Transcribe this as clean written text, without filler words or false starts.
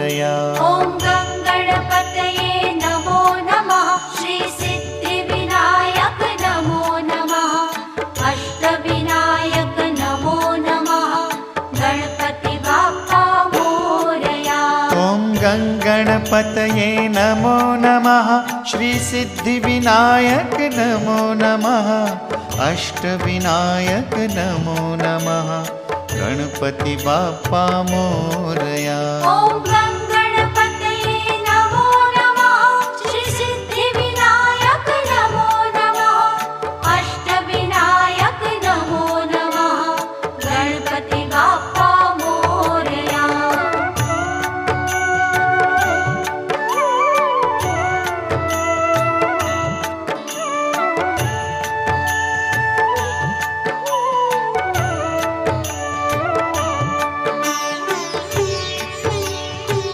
मोरया। ॐ गङ्गणपतये नमो नमः। श्री सिद्धिविनायक नमो नमः। अष्टविनायक नमो नमः। गणपति बाप्पा मोरया। ॐ गङ्गणपतये नमो नमः। श्री सिद्धिविनायक नमो नमः। अष्टविनायक नमो नमः। गणपति बाप्पा मोरया। ॐ